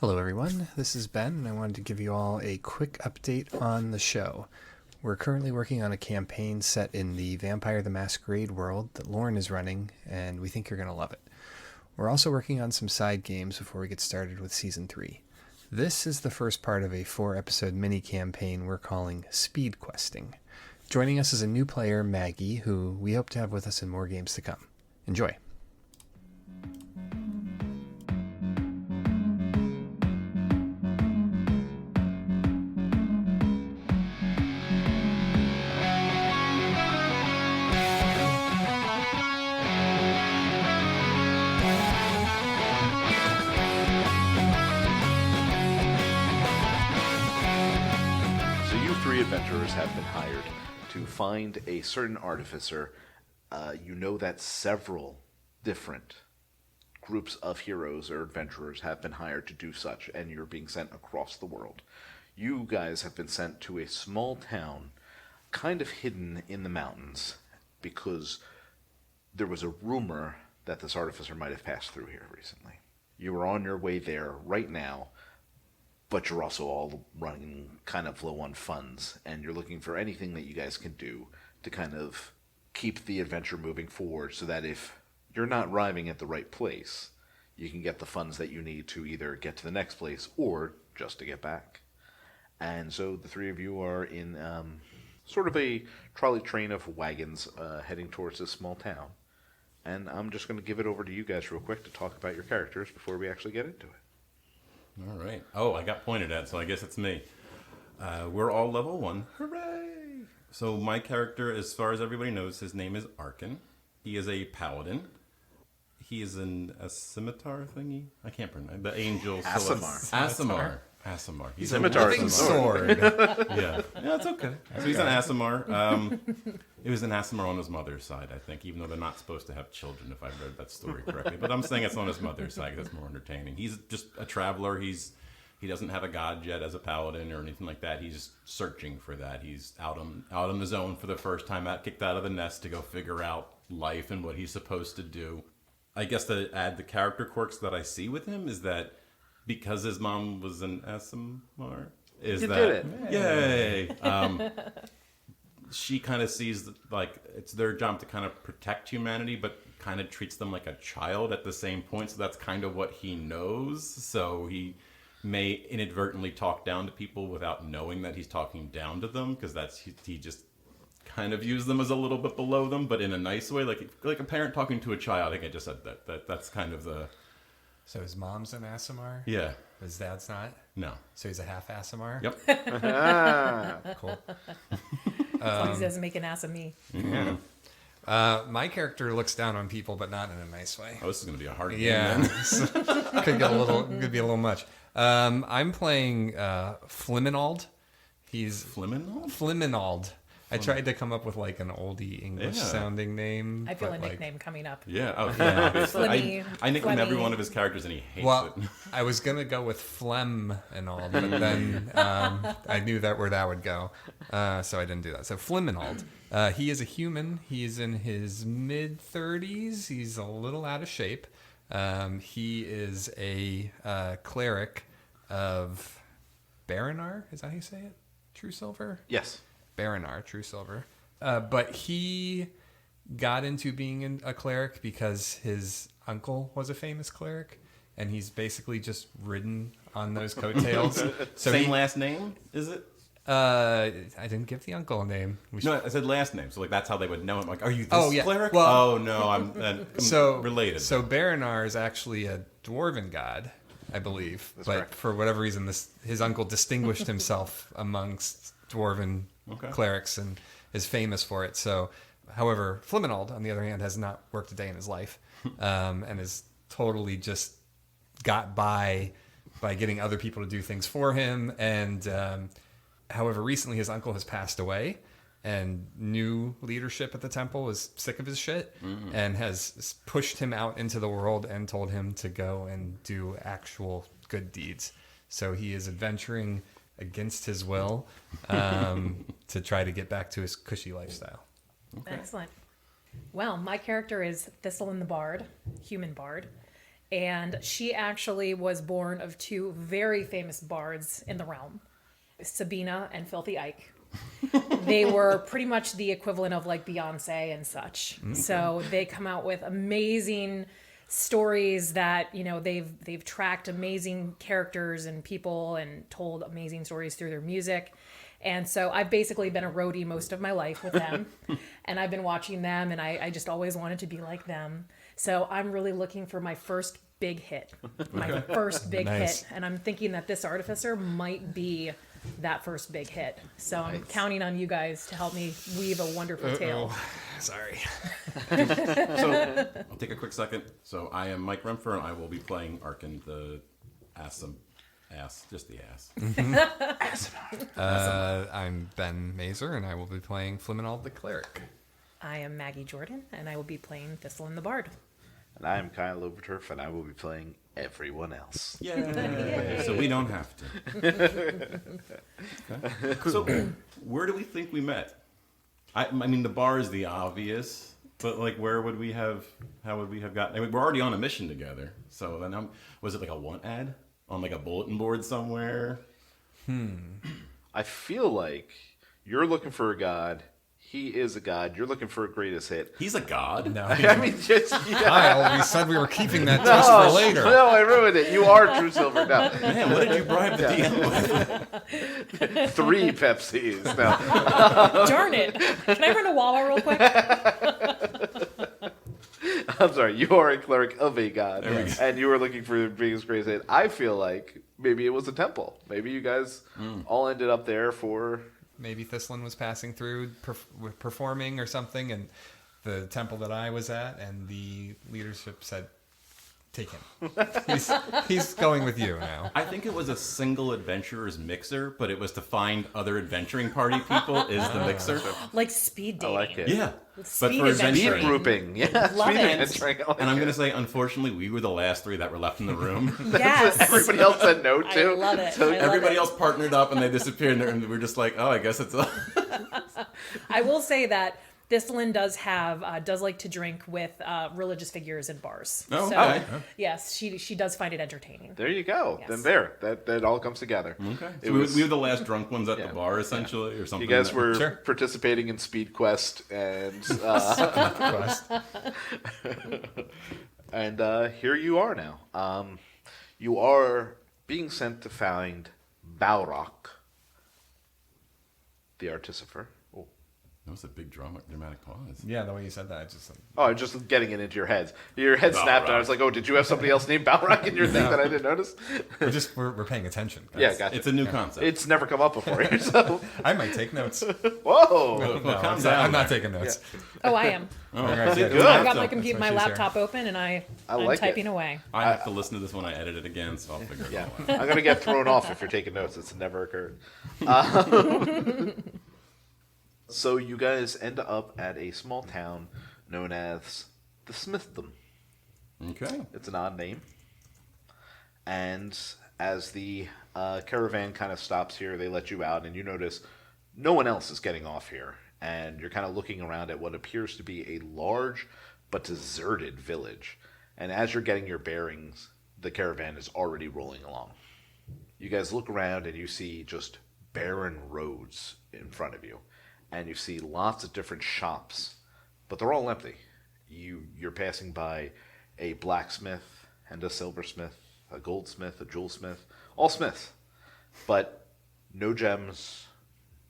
Hello everyone, this is Ben, and I wanted to give you all a quick update on the show. We're currently working on a campaign set in the Vampire the Masquerade world that Lauren is running, and we think you're going to love it. We're also working on some side games before we get started with Season 3. This is the first part of a 4-episode mini-campaign we're calling Speed Questing. Joining us is a new player, Maggie, who we hope to have with us in more games to come. Enjoy! Adventurers have been hired to find a certain artificer. You know that several different groups of heroes or adventurers have been hired to do such, and you're being sent across the world. You guys have been sent to a small town, kind of hidden in the mountains, because there was a rumor that this artificer might have passed through here recently. You are on your way there right now, but you're also all running kind of low on funds, and you're looking for anything that you guys can do to kind of keep the adventure moving forward so that if you're not arriving at the right place, you can get the funds that you need to either get to the next place or just to get back. And so the three of you are in sort of a trolley train of wagons heading towards this small town. And I'm just going to give it over to you guys real quick to talk about your characters before we actually get into it. All right. Oh, I got pointed at, so I guess it's me. We're all level 1. Hooray! So my character, as far as everybody knows, his name is Arkin. He is a paladin. He is a scimitar thingy. I can't pronounce the angel. Aasimar. Aasimar. He's a scimitar sword. Yeah, it's okay. So he's an Aasimar. It was an Aasimar on his mother's side, I think, even though they're not supposed to have children, if I've read that story correctly. But I'm saying it's on his mother's side because it's more entertaining. He's just a traveler. He doesn't have a god yet as a paladin or anything like that. He's searching for that. He's out on his own for the first time, kicked out of the nest to go figure out life and what he's supposed to do. I guess to add the character quirks that I see with him is that because his mom was an aasimar, did it. Yay! She kind of sees like it's their job to kind of protect humanity, but kind of treats them like a child at the same point. So that's kind of what he knows. So he may inadvertently talk down to people without knowing that he's talking down to them, because he just kind of views them as a little bit below them, but in a nice way, like a parent talking to a child. I think I just said that's kind of the. So his mom's an Aasimar? Yeah. His dad's not? No. So he's a half Aasimar? Yep. Cool. As long as he doesn't make an ass of me. Yeah. My character looks down on people, but not in a nice way. Oh, this is going to be a hard game. Yeah. Then. Could be a little much. I'm playing Fliminald. He's Fliminald. I tried to come up with like an oldie English sounding name. I feel a nickname coming up. Yeah, obviously. I nicknamed every Flemmy. one of his characters and he hates it. I was going to go with Flem and all, but then I knew where that would go, so I didn't do that. So Fliminald, he is a human. He's in his mid-30s. He's a little out of shape. He is a cleric of Baranar. Is that how you say it? True Silver? Yes. Baranar, True Silver. But he got into being a cleric because his uncle was a famous cleric, and he's basically just ridden on those coattails. So Same last name, is it? I didn't give the uncle a name. No, I said last name, so like that's how they would know him. Like, are you this cleric? Well, no, I'm related. So Baranar is actually a dwarven god, I believe. That's correct. For whatever reason, his uncle distinguished himself amongst dwarven clerics and is famous for it. So, however, Fliminald, on the other hand, has not worked a day in his life and has totally just got by getting other people to do things for him. And however, recently his uncle has passed away, and new leadership at the temple is sick of his shit and has pushed him out into the world and told him to go and do actual good deeds. So he is adventuring against his will to try to get back to his cushy lifestyle. Okay. Excellent. Well, my character is Thistlyn the Bard, human bard, And she actually was born of two very famous bards in the realm, Sabina and Filthy Ike. They were pretty much the equivalent of like Beyonce and such. Okay. So they come out with amazing stories that, you know, they've tracked amazing characters and people and told amazing stories through their music. And so I've basically been a roadie most of my life with them. And I've been watching them, and I just always wanted to be like them. So I'm really looking for my first big hit. My first big hit. And I'm thinking that this artificer might be that first big hit. So I'm counting on you guys to help me weave a wonderful tale. Sorry. So I'll take a quick second. So I am Mike Rempfer, and I will be playing Arkin, the just the ass. I'm Ben Mazer, and I will be playing Fliminald the cleric. I am Maggie Jordan, and I will be playing Thistlyn the bard. And I am Kyle Overturf, and I will be playing everyone else. Yay! So we don't have to. Okay. So where do we think we met? I mean, the bar is the obvious, but like, where would we have? How would we have gotten? I mean, we're already on a mission together. So then, was it like a want ad on like a bulletin board somewhere? I feel like you're looking for a god. He is a god. You're looking for a greatest hit. He's a god. No, I mean, just Kyle, we said we were keeping that twist for later. No, I ruined it. You are True Silver. No. Man, what did you bribe the DM with? 3 Pepsis. No. Darn it! Can I run a Wawa real quick? I'm sorry. You are a cleric of a god, There we go. and you were looking for the biggest greatest hit. I feel like maybe it was a temple. Maybe you guys all ended up there for. Maybe Thistlyn was passing through, performing or something, and the temple that I was at, and the leadership said, take him. He's going with you now. I think it was a single adventurer's mixer, but it was to find other adventuring party people is the mixer. Like speed dating. I like it. Yeah. Speed for adventuring. Speed adventuring. grouping. Yeah. Love speed it. adventuring. I like And I'm it. going to say, unfortunately, we were the last 3 that were left in the room. Yes. Everybody else said no I to. love it. So I love Everybody it. else partnered up and they disappeared, and we're just like, oh, I guess it's. I will say that Thistlyn does like to drink with religious figures in bars. Oh, So, okay. yes, she does find it entertaining. there you go. Yes. Then there. That all comes together. Okay. It So was- we were the last drunk ones at Yeah. the bar, essentially, or something. You guys that- were Sure. participating in Speed Quest, and Quest. and here you are now. You are being sent to find Balrock, the artificer. Oh. That was a big dramatic pause. Yeah, the way you said that, I just... Oh, I'm just getting it into your heads. Your head snapped, and I was like, "Oh, did you have somebody else named Balrock in your thing that I didn't notice?" We're paying attention. Yeah, gotcha. It's a new concept. It's never come up before. So, I might take notes. whoa! No, calm down I'm not there. taking notes. Oh, I am. All right, Good. I've got So- my computer, my what she's laptop open, and I'm like it. typing away. I have to listen to this when I edit it again, so I'll figure it Yeah, out. I'm gonna get thrown off if you're taking notes. It's never occurred. So you guys end up at a small town known as the Smithdom. Okay. It's an odd name. And as the caravan kind of stops here, they let you out, and you notice no one else is getting off here. And you're kind of looking around at what appears to be a large but deserted village. And as you're getting your bearings, the caravan is already rolling along. You guys look around and you see just barren roads in front of you. And you see lots of different shops, but they're all empty. You're passing by a blacksmith and a silversmith, a goldsmith, a jewelsmith, all smiths. But no gems,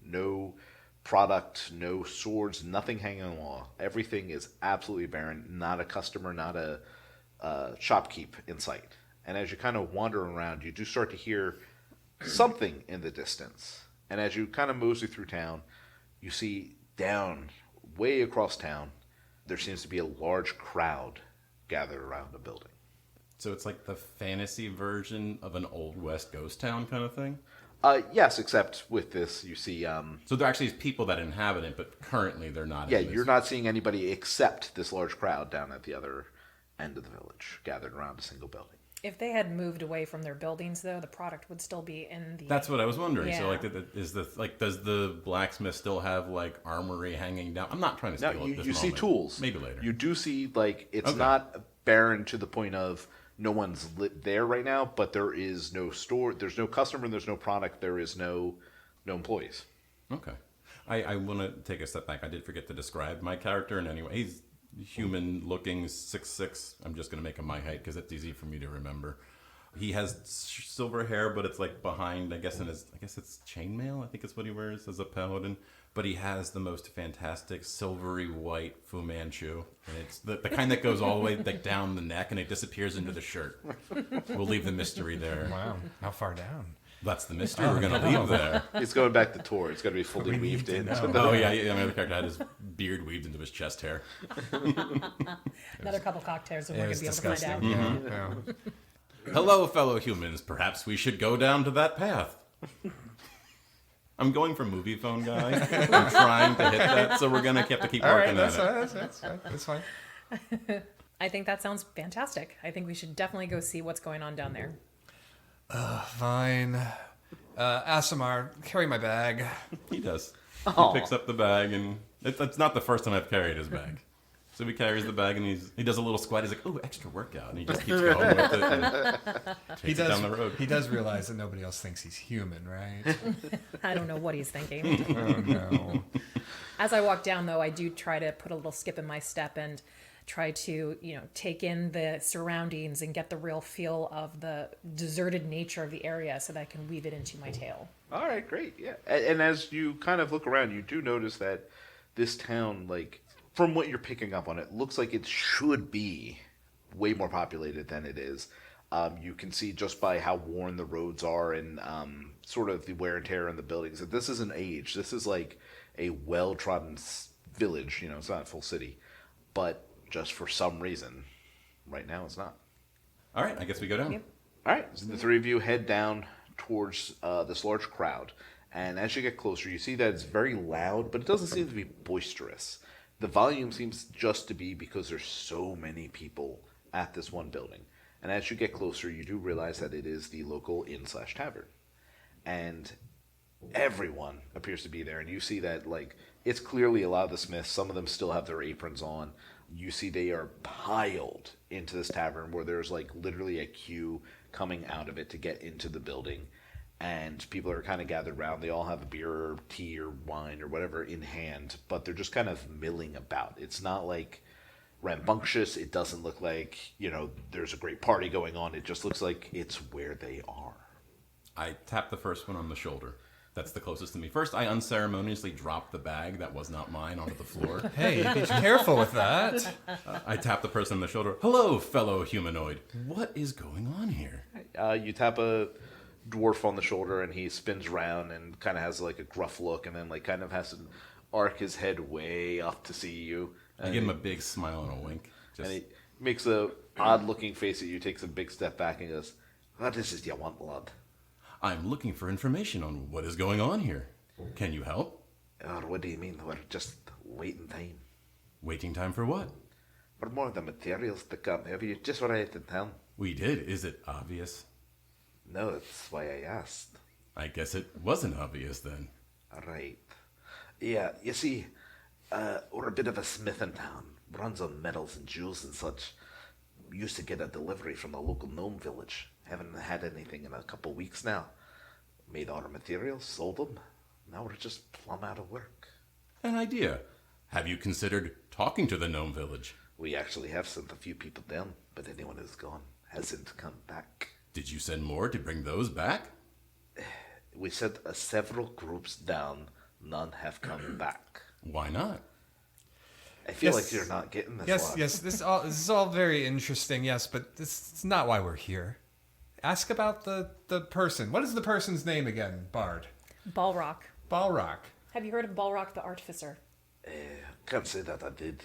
no product, no swords, nothing hanging on the wall. Everything is absolutely barren, not a customer, not a shopkeep in sight. And as you kind of wander around, you do start to hear something in the distance. And as you kind of mosey through town, you see down, way across town, there seems to be a large crowd gathered around a building. So it's like the fantasy version of an Old West ghost town kind of thing? Yes, except with this, you see... So there actually is people that inhabit it, but currently they're not yeah, in this. you're not seeing anybody except this large crowd down at the other end of the village, gathered around a single building. If they had moved away from their buildings, though, the product would still be in the... That's what I was wondering. So, Yeah. like, does the blacksmith still have like armory hanging down? I'm not trying to Now, steal you this see moment. tools. Maybe later. You do see, like, it's Okay. not barren to the point of no one's there right now, but there is no store, there's no customer, there's no product, there is no employees. Okay. I want to take a step back. I did forget to describe my character in any way. He's human looking, 6'6". I'm just going to make him my height because it's easy for me to remember. He has silver hair, but it's like behind, I guess it's chainmail, I think is what he wears as a paladin. But he has the most fantastic silvery white Fu Manchu. And it's the kind that goes all the way like down the neck and it disappears into the shirt. We'll leave the mystery there. Wow. How far down? That's the mystery we're going to leave there. He's going back to Tor. It's going to be fully weaved in. Oh, yeah. My other character had his beard weaved into his chest hair. Another couple cocktails and we're going to be able to find out. Yeah. Hello, fellow humans. Perhaps we should go down to that path. I'm going for movie phone guy. I'm trying to hit that, so we're going to have to keep working at it. That's fine. I think that sounds fantastic. I think we should definitely go see what's going on down there. Fine. Aasimar, carry my bag. He does. Aww. He picks up the bag, and it's not the first time I've carried his bag. So he carries the bag, and he does a little squat. He's like, "Oh, extra workout," and he just keeps going with it. And takes it down the road. He does realize that nobody else thinks he's human, right? I don't know what he's thinking. Oh no. As I walk down, though, I do try to put a little skip in my step and try to, take in the surroundings and get the real feel of the deserted nature of the area so that I can weave it into my tale. All right, great. Yeah. And as you kind of look around, you do notice that this town, like, from what you're picking up on, it looks like it should be way more populated than it is. You can see just by how worn the roads are and sort of the wear and tear in the buildings that this isn't age. This is like a well-trodden village. It's not a full city. But just for some reason, right now it's not. All right, I guess we go down. Yep. All right, so the three of you head down towards this large crowd. And as you get closer, you see that it's very loud, but it doesn't seem to be boisterous. The volume seems just to be because there's so many people at this one building. And as you get closer, you do realize that it is the local inn/tavern. And everyone appears to be there. And you see that, like, it's clearly a lot of the smiths. Some of them still have their aprons on. You see they are piled into this tavern where there's, like, literally a queue coming out of it to get into the building. And people are kind of gathered around. They all have a beer or tea or wine or whatever in hand, but they're just kind of milling about. It's not like rambunctious. It doesn't look like, there's a great party going on. It just looks like it's where they are. I tap the first one on the shoulder. That's the closest to me. First, I unceremoniously drop the bag that was not mine onto the floor. Hey, be careful with that. I tap the person on the shoulder. Hello, fellow humanoid. What is going on here? You tap a dwarf on the shoulder and he spins around and kind of has like a gruff look and then like kind of has to arc his head way up to see you. I give him a big smile and a wink. And he makes a odd looking face at you, takes a big step back and goes, "What is it you want, lad?" I'm looking for information on what is going on here. Can you help? What do you mean? We're just waiting time. Waiting time for what? For more of the materials to come. Have you just arrived in town? We did. Is it obvious? No, that's why I asked. I guess it wasn't obvious then. Right. Yeah, you see, we're a bit of a smith in town. Runs on metals and jewels and such. We used to get a delivery from the local gnome village. Haven't had anything in a couple weeks now. Made all our materials, sold them. Now we're just plumb out of work. An idea. Have you considered talking to the gnome village? We actually have sent a few people down, but anyone who's gone hasn't come back. Did you send more to bring those back? We sent several groups down. None have come back. Why not? I feel like you're not getting this. Yes. This is all very interesting. Yes, but this is not why we're here. Ask about the person. What is the person's name again, Bard? Balrock. Balrock. Have you heard of Balrock the Artificer? Can't say that I did.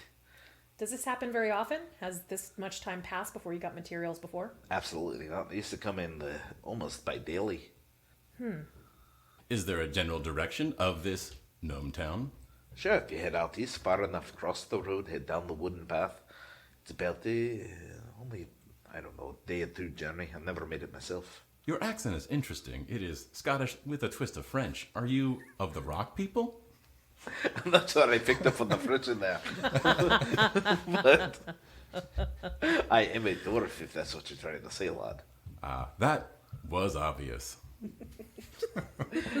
Does this happen very often? Has this much time passed before you got materials before? Absolutely not. They used to come in almost by daily. Is there a general direction of this gnome town? Sure, if you head out east far enough, cross the road, head down the wooden path. It's about only, a day or two journey. I've never made it myself. Your accent is interesting. It is Scottish with a twist of French. Are you of the rock people? I'm not sure I picked up on the French in there. But I am a dwarf, if that's what you're trying to say, lad. That was obvious.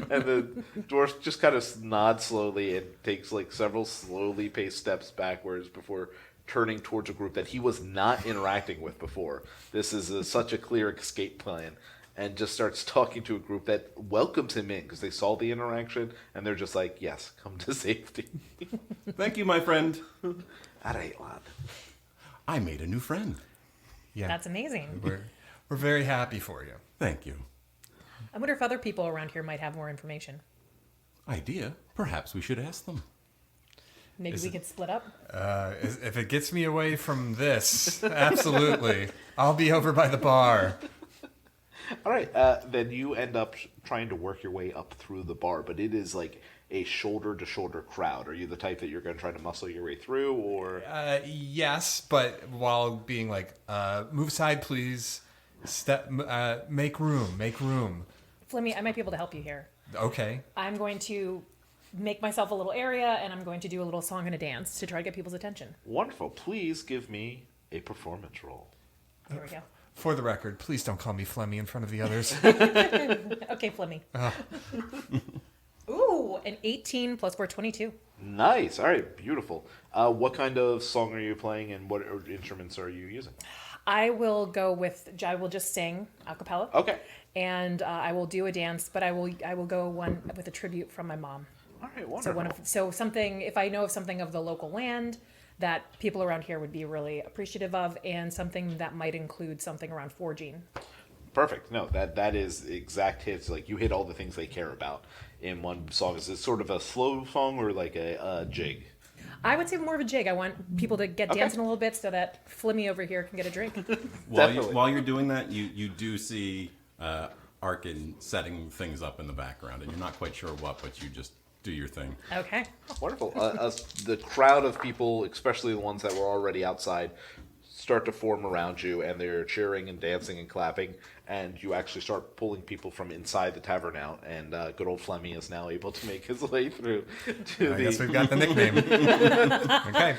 And the dwarf just kind of nods slowly and takes like several slowly paced steps backwards before turning towards a group that he was not interacting with before. This is such a clear escape plan. And just starts talking to a group that welcomes him in because they saw the interaction and they're just like, yes, come to safety. Thank you, my friend. That ain't lad. I made a new friend. Yeah, That's amazing. we're very happy for you. Thank you. I wonder if other people around here might have more information. Idea. Perhaps we should ask them. Maybe we could split up. If it gets me away from this, absolutely, I'll be over by the bar. All right, then you end up trying to work your way up through the bar, but it is like a shoulder-to-shoulder crowd. Are you the type that you're going to try to muscle your way through, or? Yes, but while being like, move aside, please. Make room. Flimmy, I might be able to help you here. Okay. I'm going to make myself a little area, and I'm going to do a little song and a dance to try to get people's attention. Wonderful. Please give me a performance roll. Here we go. For the record, please don't call me Flemmy in front of the others. Okay, Flimmy. Ooh, an 18 plus 4, 22. Nice. All right, beautiful. What kind of song are you playing, and what instruments are you using? I will just sing a cappella. Okay. And I will do a dance, but I will go one with a tribute from my mom. All right, wonderful. So something, if I know of something of the local land that people around here would be really appreciative of, and something that might include something around forging. Perfect. No, that is exact hits. Like, you hit all the things they care about in one song. Is it sort of a slow song or like a jig? I would say more of a jig. I want people to get dancing a little bit so that Flimmy over here can get a drink. While you're doing that, you do see Arkin setting things up in the background, and you're not quite sure what, but you just do your thing. Okay. Wonderful. The crowd of people, especially the ones that were already outside, start to form around you, and they're cheering and dancing and clapping, and you actually start pulling people from inside the tavern out, and good old Flemmy is now able to make his way through to I guess we've got the nickname. Okay.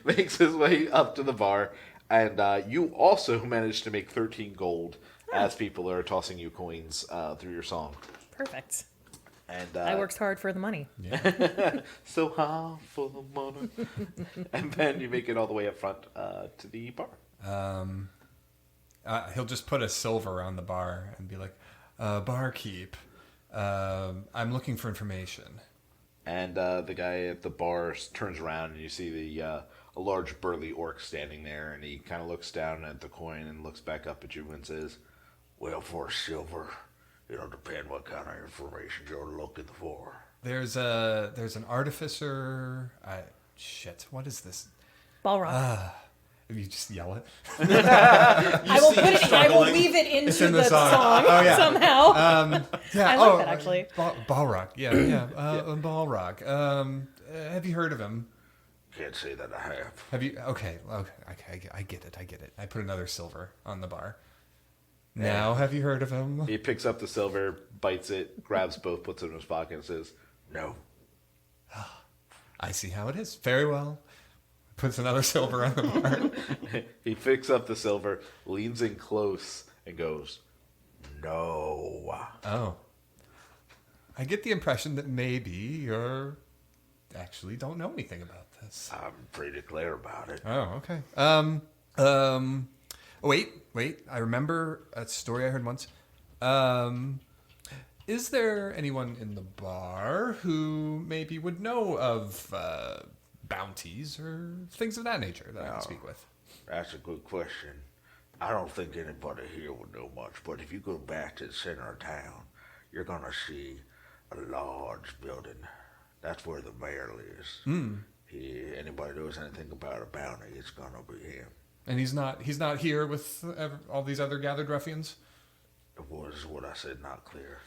makes his way up to the bar, and you also manage to make 13 gold as people are tossing you coins through your song. Perfect. And I worked hard for the money. so hard for the money. And then you make it all the way up front to the bar. He'll just put a silver on the bar and be like, barkeep, I'm looking for information. And the guy at the bar turns around, and you see a large burly orc standing there, and he kind of looks down at the coin and looks back up at you and says, well, for silver, it'll depend what kind of information you're looking for. There's an artificer. What is this? Balrog. You just yell it. I will weave it into in the the song. song somehow. Yeah. I like that, actually. Balrog. Yeah. Balrog. Have you heard of him? Can't say that I have. Have you? Okay. I get it. I put another silver on the bar. Now, have you heard of him? He picks up the silver, bites it, grabs both, puts it in his pocket, and says, no. I see how it is. Very well. Puts another silver on the bar. He picks up the silver, leans in close, and goes, no. Oh. I get the impression that maybe you're actually don't know anything about this. I'm pretty clear about it. Oh, okay. Wait. I remember a story I heard once. Is there anyone in the bar who maybe would know of bounties or things of that nature that I can speak with? That's a good question. I don't think anybody here would know much, but if you go back to the center of town, you're going to see a large building. That's where the mayor lives. Anybody knows anything about a bounty, it's going to be him. And he's not here with all these other gathered ruffians? It was what I said not clear.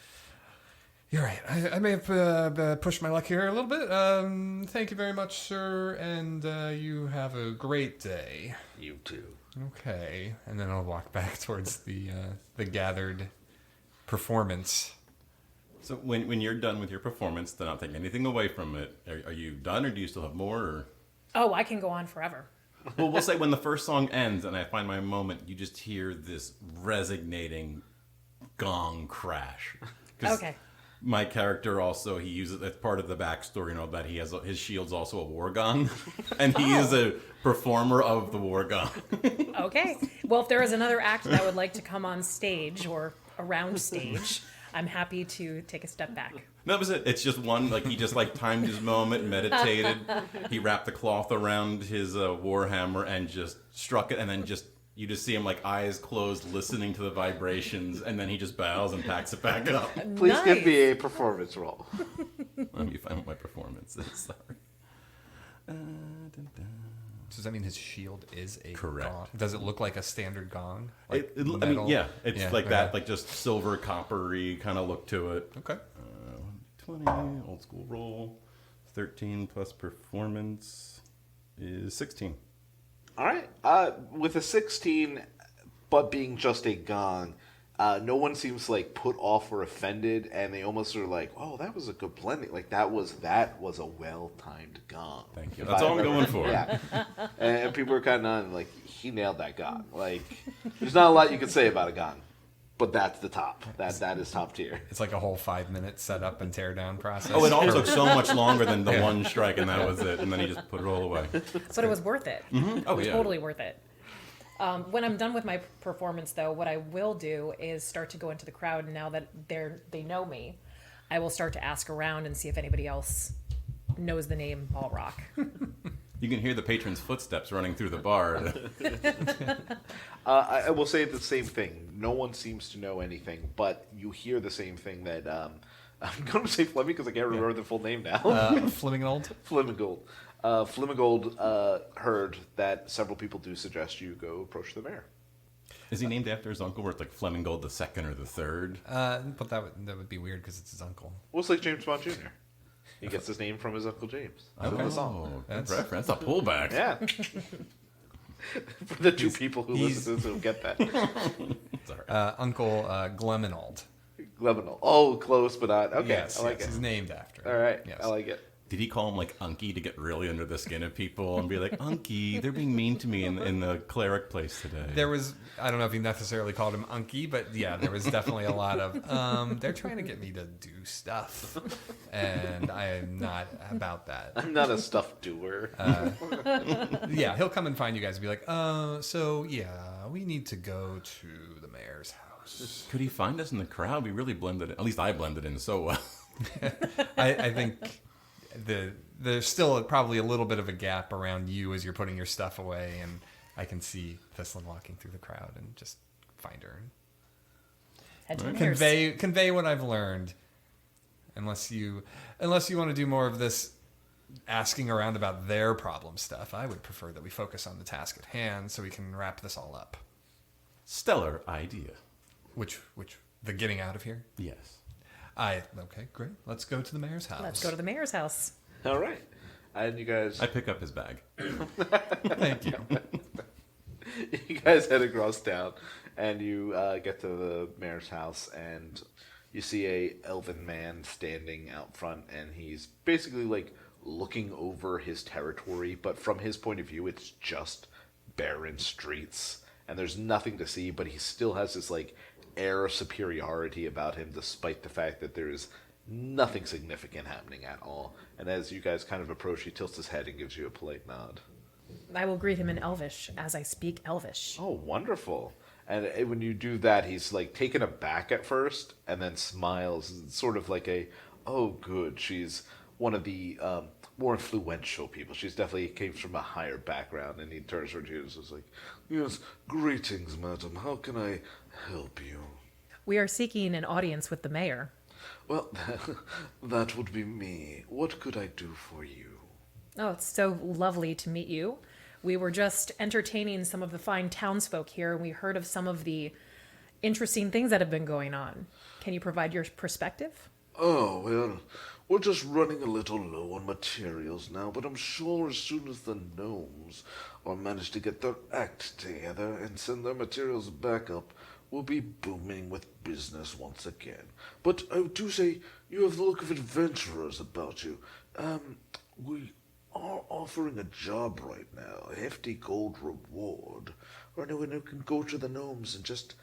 You're right. I may have pushed my luck here a little bit. Thank you very much, sir, and you have a great day. You too. Okay, and then I'll walk back towards the gathered performance. So when you're done with your performance, then I'll take anything away from it. Are you done, or do you still have more? Or? Oh, I can go on forever. Well, we'll say when the first song ends and I find my moment, you just hear this resonating gong crash. 'Cause Okay. my character also, he uses, as part of the backstory, that he has, his shield's also a war gong. And he is a performer of the war gong. Okay. Well, if there is another act that would like to come on stage or around stage, I'm happy to take a step back. That was it. It's just one, he just timed his moment, meditated. He wrapped the cloth around his warhammer and just struck it, and then you just see him eyes closed, listening to the vibrations, and then he just bows and packs it back up. Please Nice. give me a performance roll. Let me find what my performance is. Sorry. So does that mean his shield is a Correct. gong? Does it look like a standard gong? I mean, metal? yeah, it's okay. that, just silver, coppery kind of look to it. Okay. 20, old school roll. 13 plus performance is 16. All right. With a 16, but being just a gong, no one seems put off or offended, and they almost are "Oh, that was a good blending. That was a well-timed gong." Thank you. That's all I'm going for. Yeah. And people are kind of he nailed that gong. There's not a lot you can say about a gong, but that's the top. That is top tier. It's like a whole 5-minute setup and tear down process. Oh, it all took so much longer than the one strike, and that was it. And then he just put it all away. But it was worth it. Oh, yeah. Totally worth it. When I'm done with my performance, though, what I will do is start to go into the crowd. And now that they know me, I will start to ask around and see if anybody else knows the name Balrock. You can hear the patron's footsteps running through the bar. I will say the same thing. No one seems to know anything, but you hear the same thing that I'm going to say Fleming because I can't remember the full name now. Fliminald? Fliminald. Fliminald heard that several people do suggest you go approach the mayor. Is he named after his uncle, where it's Flemingold the second or the third? But that would be weird because it's his uncle. Well, it's like James Bond Jr. He gets his name from his Uncle James. Oh, good reference. That's a pullback. Yeah. For the two people who listen to this will get that. Sorry. Uncle Gleminald. Lebanon. Oh, close, but not. Okay, Yes, I like he's it. named after. All right, Yes. I like it. Did he call him Unky to get really under the skin of people and be like, Unky, they're being mean to me in the cleric place today? There was, I don't know if he necessarily called him Unky, but yeah, there was definitely a lot of, they're trying to get me to do stuff, and I am not about that. I'm not a stuff doer. Yeah, he'll come and find you guys and be like, so yeah, we need to go to the mayor's house. Could he find us in the crowd? We really blended in. At least I blended in so well. I think there's still probably a little bit of a gap around you as you're putting your stuff away, and I can see Thistlyn walking through the crowd and just find her Head to the and mayor's. convey what I've learned. Unless you want to do more of this asking around about their problem stuff, I would prefer that we focus on the task at hand so we can wrap this all up. Stellar idea. Which the getting out of here? Yes. Okay, great. Let's go to the mayor's house. Let's go to the mayor's house. All right. And you guys I pick up his bag. Thank you. you guys head across town, and you get to the mayor's house, and you see a elven man standing out front, and he's basically looking over his territory, but from his point of view, it's just barren streets, and there's nothing to see, but he still has this air of superiority about him, despite the fact that there's nothing significant happening at all. And as you guys kind of approach, he tilts his head and gives you a polite nod. I will greet him in Elvish as I speak Elvish. Oh, wonderful. And when you do that, he's taken aback at first and then smiles, sort of oh, good, she's one of the more influential people. She's definitely came from a higher background. And he turns her to you and says yes, greetings, madam. How can I help you? We are seeking an audience with the mayor. Well, that would be me. What could I do for you? Oh, it's so lovely to meet you. We were just entertaining some of the fine townsfolk here, and we heard of some of the interesting things that have been going on. Can you provide your perspective? Oh, well, we're just running a little low on materials now, but I'm sure as soon as the gnomes will manage to get their act together and send their materials back up, we'll be booming with business once again. But I do say you have the look of adventurers about you. We are offering a job right now, a hefty gold reward, for anyone who can go to the gnomes and just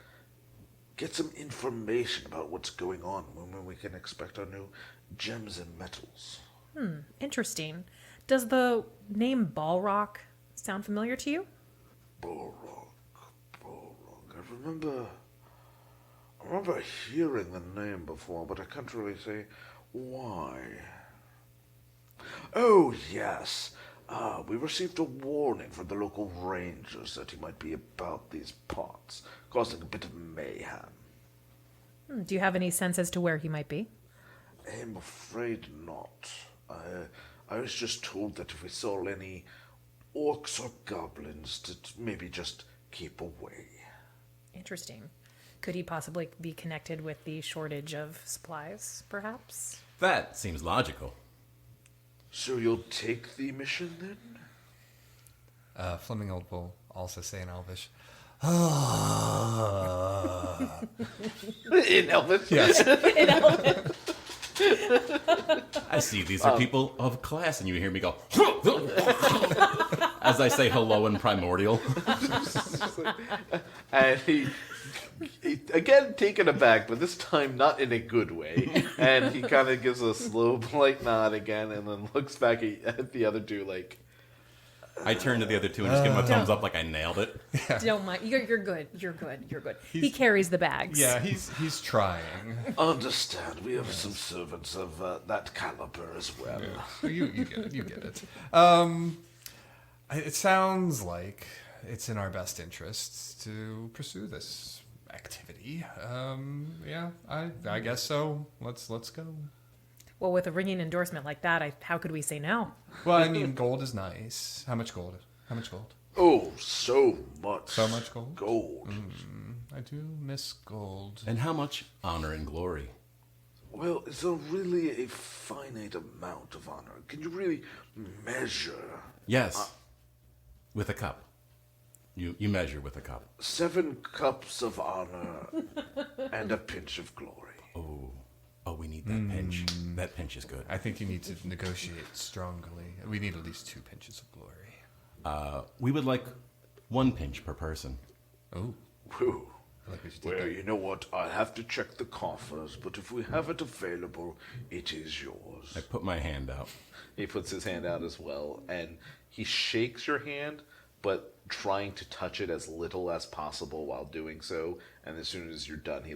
get some information about what's going on, when we can expect our new gems and metals. Interesting. Does the name Balrock sound familiar to you? Balrog. I remember hearing the name before, but I can't really say why. Oh, yes. We received a warning from the local rangers that he might be about these parts, causing a bit of mayhem. Do you have any sense as to where he might be? I'm afraid not. I was just told that if we saw any orcs or goblins, to maybe just keep away. Interesting. Could he possibly be connected with the shortage of supplies, perhaps? That seems logical. So you'll take the mission then? Fliminald will also say in Elvish. In Elvis? Yes. I see these are people of class, and you hear me go, as I say hello in primordial. And he again taken aback, but this time not in a good way. And he kind of gives a slow, polite nod again, and then looks back at the other two like, I turn to the other two and just give him a thumbs up like I nailed it. Don't mind. You're good. You're good. He carries the bags. Yeah, he's trying. Understand. We have some servants of that caliber as well. Yeah. You get it. You get it. It sounds like it's in our best interests to pursue this activity. Yeah, I guess so. Let's go. Well, with a ringing endorsement like that, how could we say no? Well, I mean, gold is nice. How much gold? Oh, so much. So much gold? Gold. I do miss gold. And how much honor and glory? Well, is there really a finite amount of honor? Can you really measure? Yes. With a cup. You measure with a cup. 7 cups of honor and a pinch of glory. Oh, we need that pinch. That pinch is good. I think you need to negotiate strongly. We need at least 2 pinches of glory. We would like 1 pinch per person. Oh, Whew. I like what you did Well, there. you know what? I'll have to check the coffers, but if we have it available, it is yours. I put my hand out. he puts his hand out as well, and he shakes your hand, but trying to touch it as little as possible while doing so. And as soon as you're done, he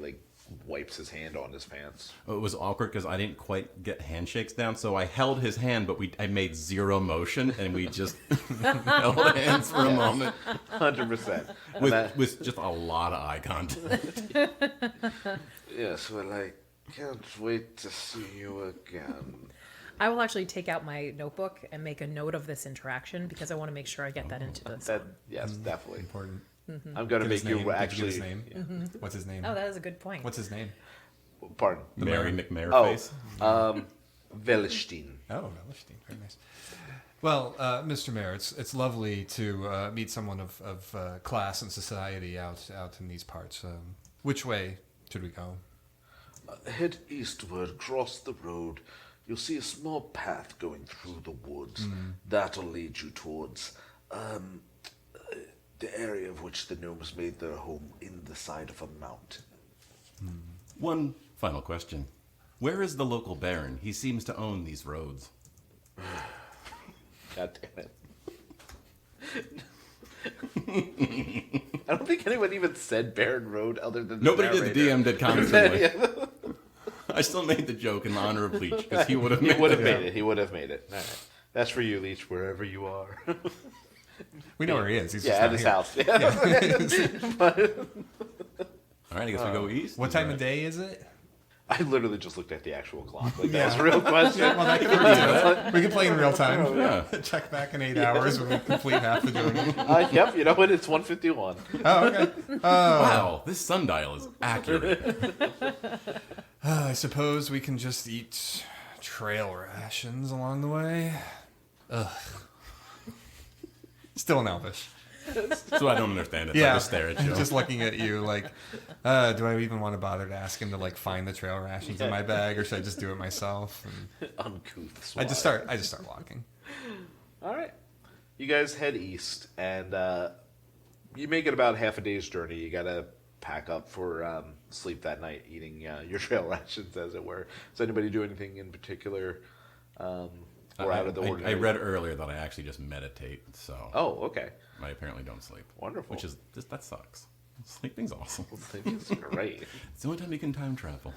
wipes his hand on his pants. It was awkward because I didn't quite get handshakes down, so I held his hand, but I made 0 motion, and we just held hands for a moment 100%. with just a lot of eye contact. Yes, well, I can't wait to see you again. I will actually take out my notebook and make a note of this interaction because I want to make sure I get that into this. Yes, definitely. Important. I'm gonna Give make his name. you Did you actually. give his name? Yeah. What's his name? Oh, that is a good point. What's his name? Pardon. Mary McMare Oh, face. Velishtin. Oh, Velishtin. Very nice. Well, Mr. Mayor, it's lovely to meet someone of class and society out in these parts. Which way should we go? Head eastward, cross the road. You'll see a small path going through the woods. That'll lead you towards the area of which the gnomes made their home in the side of a mountain. One final question. Where is the local baron? He seems to own these roads. God damn it. I don't think anyone even said Baron Road other than Nobody did. The DM did comments. Yeah. I still made the joke in honor of Leech because he would have He made would have it. made it. He would have made it. All right. That's for you, Leech, wherever you are. We know where he is. He's Yeah, at just his not house. here. All right, I guess we go east. What time of day is it? I literally just looked at the actual clock. Like, that was a real question. Well, that can work too. We can play in real time. Yeah. Check back in 8 hours when we complete half the journey. Yep, you know what? It's 1:51. Oh, okay. Wow, this sundial is accurate. I suppose we can just eat trail rations along the way. Ugh. Still in Elvish. So I don't understand it. Yeah, I just stare at you. just looking at you like, do I even want to bother to ask him to find the trail rations in my bag, or should I just do it myself? And Uncouth I swine. just start walking. All right. You guys head east, and you make it about half a day's journey. You got to pack up for sleep that night, eating your trail rations, as it were. Does anybody do anything in particular or out of the ordinary? I read earlier that I actually just meditate, so... Oh, okay. I apparently don't sleep. Wonderful. Which is, that sucks. Sleeping's awesome. Sleeping's great. It's the only time you can time travel.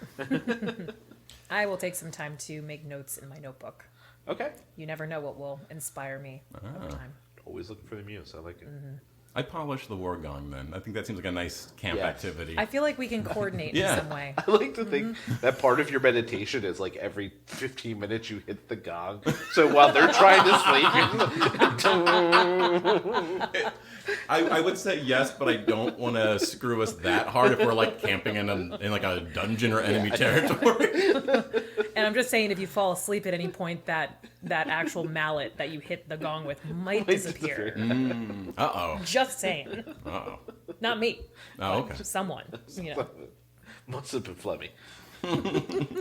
I will take some time to make notes in my notebook. Okay. You never know what will inspire me over time. Always looking for the muse. I like it. Mm-hmm. I polish the war gong then. I think that seems like a nice camp Yes. activity. I feel like we can coordinate Yeah. in some way. I like to think that part of your meditation is like every 15 minutes you hit the gong. So while they're trying to sleep, I would say yes, but I don't want to screw us that hard if we're like camping in like a dungeon or enemy territory. And I'm just saying, if you fall asleep at any point, that actual mallet that you hit the gong with might disappear. Uh-oh. Just saying. Uh-oh. Not me. Oh, okay. Just someone. You know. must have been Flemmy.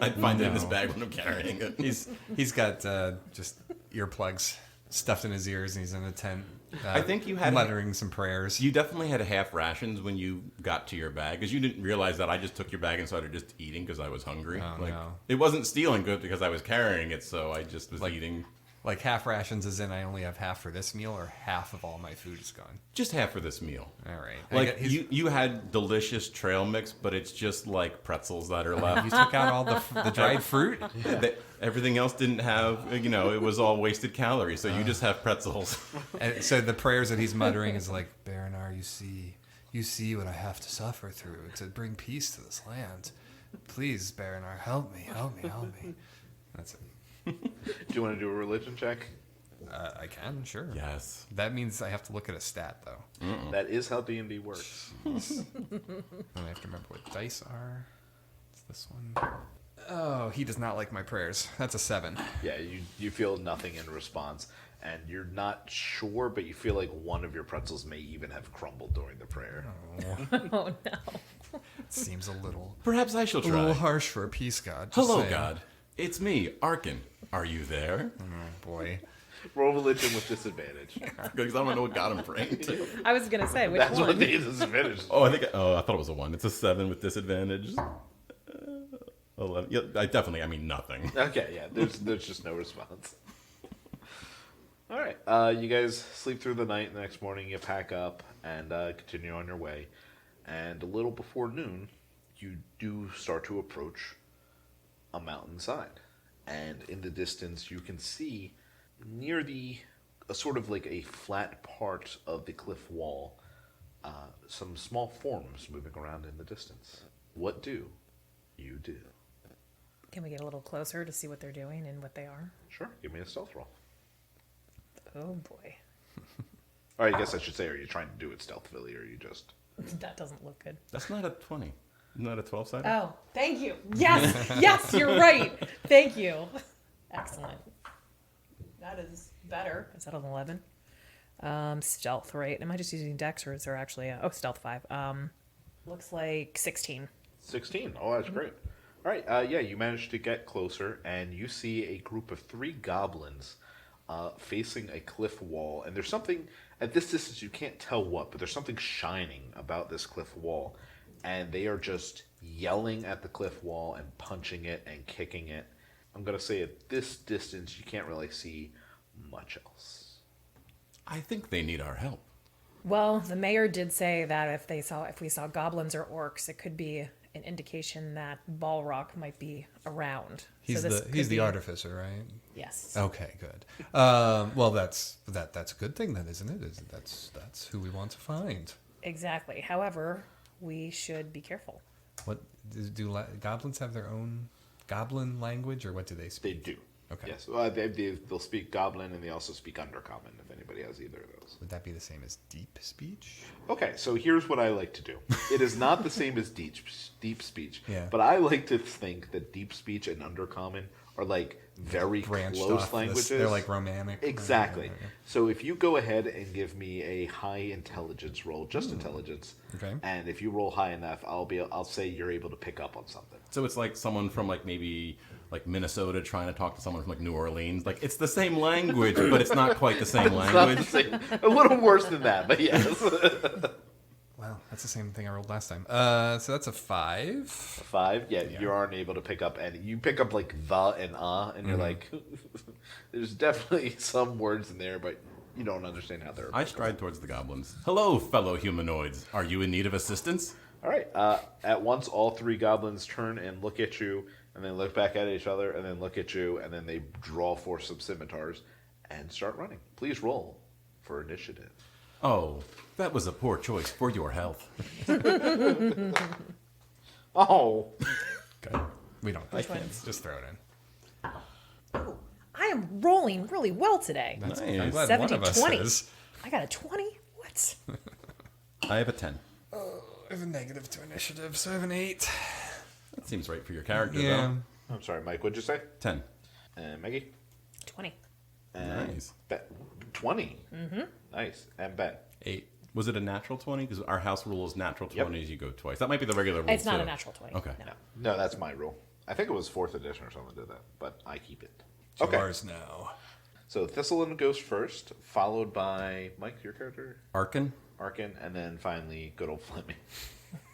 I'd find it in his bag when I'm carrying it. He's got just earplugs stuffed in his ears, and he's in a tent. I think you had muttering some prayers. You definitely had half rations when you got to your bag, because you didn't realize that I just took your bag and started just eating because I was hungry. Oh, like, no. It wasn't stealing good because I was carrying it, so I just was eating. Like half rations is in I only have half for this meal, or half of all my food is gone. Just half for this meal. All right. Like you had delicious trail mix, but it's just like pretzels that are left. You took out all the dried fruit. Everything else didn't have, it was all wasted calories. So you just have pretzels. And so the prayers that he's muttering is like, Baranar, you see what I have to suffer through to bring peace to this land. Please, Baranar, help me. That's it. Do you want to do a religion check? I can, sure. Yes. That means I have to look at a stat, though. That is how D&D works. And I have to remember what dice are. It's this one. Oh, he does not like my prayers. That's a 7. Yeah, you feel nothing in response, and you're not sure, but you feel like one of your pretzels may even have crumbled during the prayer. Oh, no. Seems a little Perhaps I shall a little try. harsh for a peace god. Just Hello, saying. God. It's me, Arkin. Are you there? Oh, boy. Roll religion with disadvantage. Because I don't know what God I'm praying to. I was going to say, which That's one? what the disadvantage is. I thought it was a 1. It's a 7 with disadvantage. 11. Yeah, I mean nothing. Okay, yeah, there's just no response. All right, you guys sleep through the night, and the next morning you pack up and continue on your way. And a little before noon, you do start to approach a mountainside. And in the distance, you can see near a sort of like a flat part of the cliff wall, some small forms moving around in the distance. What do you do? Can we get a little closer to see what they're doing and what they are? Sure, give me a stealth roll. Oh, boy. Or I guess I should say, are you trying to do it stealthily, or are you just... That doesn't look good. That's not a 20. Not a 12-sided? Oh, thank you. Yes, yes, you're right. Thank you. Excellent. That is better. Is that an 11? Stealth, right? Am I just using dex, or is there actually stealth 5? Looks like 16. 16. Oh, that's great. All right, yeah, you managed to get closer, and you see a group of 3 goblins facing a cliff wall. And there's something, at this distance you can't tell what, but there's something shining about this cliff wall. And they are just yelling at the cliff wall and punching it and kicking it. I'm going to say at this distance you can't really see much else. I think they need our help. Well, the mayor did say that if we saw goblins or orcs, it could be an indication that Balrock might be around. He's the artificer, right? Yes. Okay, good. Well, that's a good thing then, isn't it? That's who we want to find. Exactly. However, we should be careful. What do goblins have their own goblin language, or what do they They speak? do. Okay. Yes. They'll speak Goblin, and they also speak Undercommon, if anybody has either of those. Would that be the same as deep speech? Okay, so here's what I like to do. It is not the same as deep speech, Yeah. but I like to think that deep speech and Undercommon are like very Branched close off languages. they're like romantic. Exactly. Yeah. So if you go ahead and give me a high intelligence roll, just intelligence, Okay. and if you roll high enough, I'll say you're able to pick up on something. So it's like someone from like maybe like Minnesota trying to talk to someone from like New Orleans. Like it's the same language, but it's not quite the same It's not language. the same. A little worse than that, but yes. Wow, that's the same thing I rolled last time. So that's a 5. 5, yeah, you aren't able to pick up any. You pick up like the and and you're like, there's definitely some words in there, but you don't understand how they're. I stride towards the goblins. Hello, fellow humanoids. Are you in need of assistance? All right. At once, all 3 goblins turn and look at you, and then look back at each other, and then look at you, and then they draw for some scimitars and start running. Please roll for initiative. Oh, that was a poor choice for your health. Oh. Okay. We don't. Which ones? Just throw it in. I am rolling really well today. That's, Nice. I'm glad 70, one of us 20. is. I got a 20? What? I have a 10. I have a negative to initiative, so I have an 8. That seems right for your character, Yeah. I'm sorry, Mike. What'd you say? 10. And Maggie? 20. And Nice. 20. Mm-hmm. Nice. And Ben? 8. Was it a natural 20? Because our house rule is natural Yep. 20s, you go twice. That might be the regular rule, It's not too. a natural 20. Okay. No. No, that's my rule. I think it was 4th edition or something that did that, but I keep it. Okay. Yours now. So Thistlyn goes first, followed by Mike, your character, Arkin? Arkin, and then finally good old Fleming.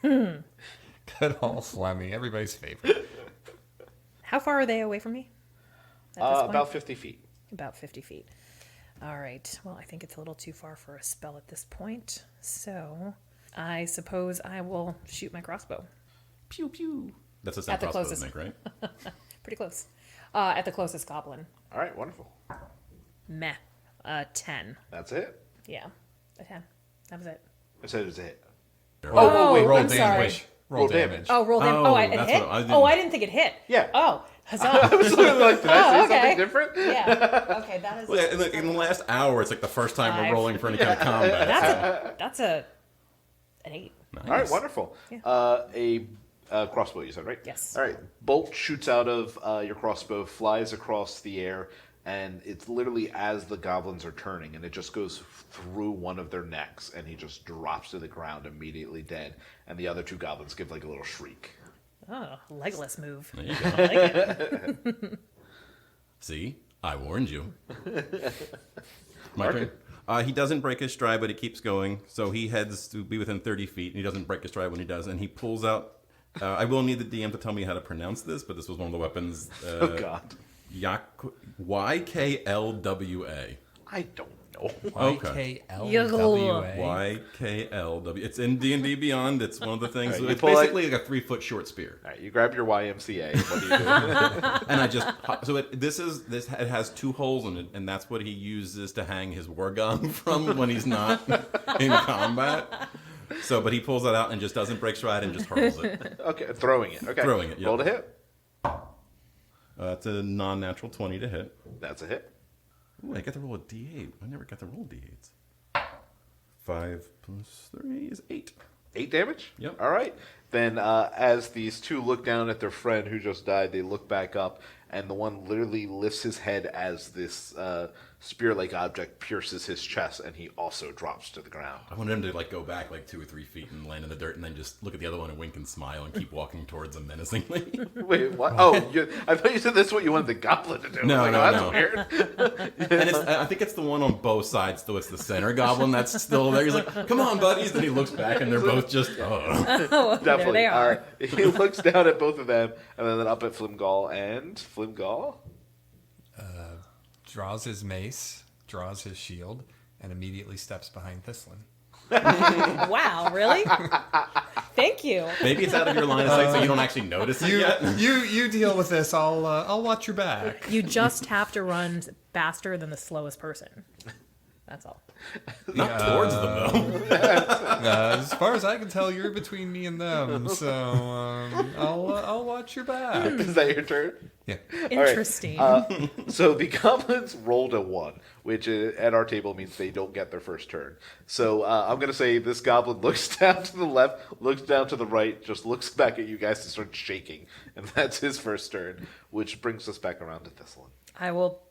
Good old Flemmy, everybody's favorite. How far are they away from me? At this point? About 50 feet. About 50 feet. All right. Well, I think it's a little too far for a spell at this point. So I suppose I will shoot my crossbow. Pew pew. That's a sound At the crossbow closest. make, right? Pretty close. At the closest goblin. All right, wonderful. Meh. 10. That's it. Yeah. A 10. That was it. I said it's a hit. Oh, wait, roll I'm damage. sorry. Roll damage. Oh, roll damage. Oh, Oh, it that's hit? what I didn't- Oh, I didn't think it hit. Yeah. Oh, huzzah. I was literally like, did I say Oh, okay. something different? Yeah. Okay, that is. Well, in the last hour, it's like the first time we're 5. rolling for any kind of combat. That's an 8. Nice. All right, wonderful. Yeah. A crossbow, you said, right? Yes. All right. Bolt shoots out of your crossbow, flies across the air, and it's literally as the goblins are turning, and it just goes through one of their necks, and he just drops to the ground immediately dead. And the other 2 goblins give like a little shriek. Oh, legless move. There you go. I like it. See? I warned you. My turn. He doesn't break his stride, but he keeps going. So he heads to be within 30 feet, and he doesn't break his stride when he does. And he pulls out... I will need the DM to tell me how to pronounce this, but this was one of the weapons. Oh, God. YKLWA. I don't know. YKLWA. YKLW. It's in D&D Beyond. It's one of the things. All right, you it's pull basically like a 3-foot short spear. All right, you grab your YMCA. What do you do? And I just it has 2 holes in it, and that's what he uses to hang his war gun from when he's not in combat. So, but he pulls that out and just doesn't break stride and just hurls it. Okay, throwing it. Okay. Throwing it, yeah. Roll to hit. It's a non-natural 20 to hit. That's a hit. Ooh, I get to roll a d8. I never got to roll d8s. 5 plus 3 is 8. 8 damage? Yep. All right. Then as these 2 look down at their friend who just died, they look back up, and the one literally lifts his head as this spear-like object pierces his chest, and he also drops to the ground. I wanted him to like go back like 2 or 3 feet and land in the dirt, and then just look at the other one and wink and smile and keep walking towards him menacingly. Wait, what? Oh, I thought you said that's what you wanted the goblin to do. No, I was no, that's no. weird. And I think it's the one on both sides, though. It's the center goblin that's still there. He's like, "Come on, buddies!" And he looks back, and they're both just, Oh, Definitely. there they are. All right. He looks down at both of them, and then up at Flimgall, and Flimgall. Draws his mace, draws his shield, and immediately steps behind Thistlyn. Wow, really? Thank you. Maybe it's out of your line of sight, so you don't actually notice it yet. You deal with this. I'll watch your back. You just have to run faster than the slowest person. That's all. Not towards them, though. As far as I can tell, you're between me and them, so I'll watch your back. Is that your turn? Yeah. Interesting. So the goblins rolled a 1, which at our table means they don't get their first turn. So I'm going to say this goblin looks down to the left, looks down to the right, just looks back at you guys and starts shaking. And that's his first turn, which brings us back around to Thistlyn. I will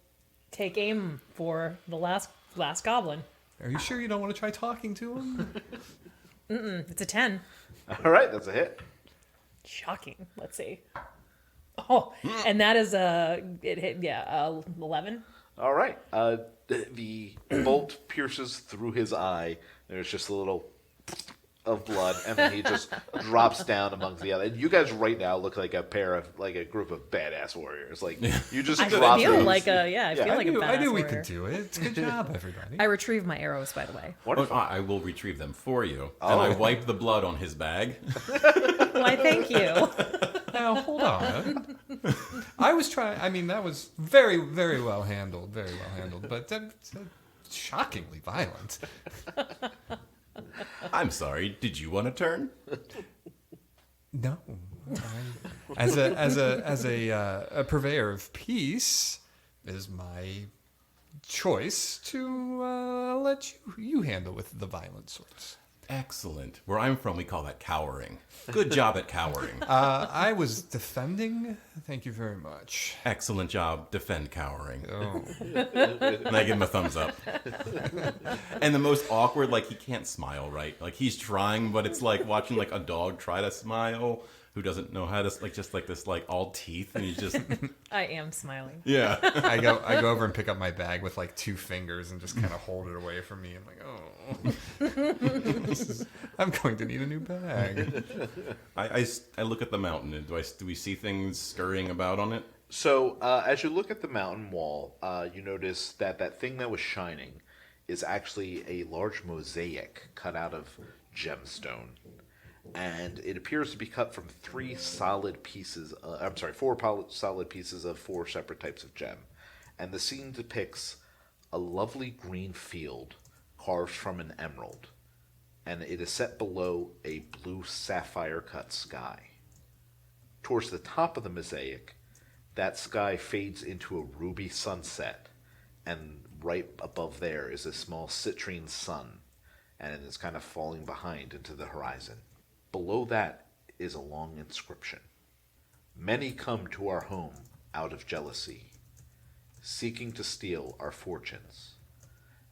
take aim for the last goblin. Are you sure you don't want to try talking to him? It's a 10. All right, that's a hit. Shocking. Let's see. Oh, and that is it hit 11. All right. The bolt pierces through his eye. There's just a little of blood, and then he just drops down amongst the other. And you guys right now look like a group of badass warriors. Like you just I drop feel those. like a badass I knew we warrior. could do it. It's a good job, everybody. I retrieve my arrows, by the way. Wonderful. I will retrieve them for you. And I wipe the blood on his bag. Why, thank you. Now, hold on. I was trying. I mean, that was very, very well handled. Very well handled. But that's shockingly violent. I'm sorry. Did you want to turn? No. As a purveyor of peace, it is my choice to let you handle with the violent sorts. Excellent. Where I'm from, we call that cowering. Good job at cowering. I was defending. Thank you very much. Excellent job. Defend cowering. Oh. And I give him a thumbs up. And the most awkward, like, he can't smile, right? Like, he's trying, but it's like watching, like, a dog try to smile who doesn't know how to, like, just like this, like, all teeth, and he's just... I am smiling. Yeah. I go over and pick up my bag with like 2 fingers and just kind of hold it away from me. I'm like, oh, I'm going to need a new bag. I look at the mountain, and do we see things scurrying about on it? So as you look at the mountain wall, you notice that thing that was shining is actually a large mosaic cut out of gemstone. And it appears to be cut from 4 solid pieces of 4 separate types of gem. And the scene depicts a lovely green field carved from an emerald. And it is set below a blue sapphire-cut sky. Towards the top of the mosaic, that sky fades into a ruby sunset. And right above there is a small citrine sun. And it is kind of falling behind into the horizon. Below that is a long inscription. Many come to our home out of jealousy, seeking to steal our fortunes.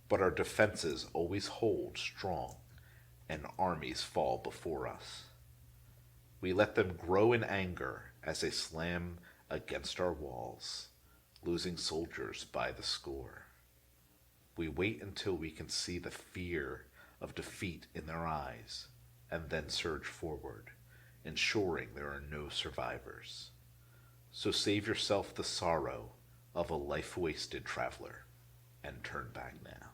But our defenses always hold strong, and armies fall before us. We let them grow in anger as they slam against our walls, losing soldiers by the score. We wait until we can see the fear of defeat in their eyes, and then surge forward, ensuring there are no survivors. So save yourself the sorrow of a life-wasted traveler, and turn back now.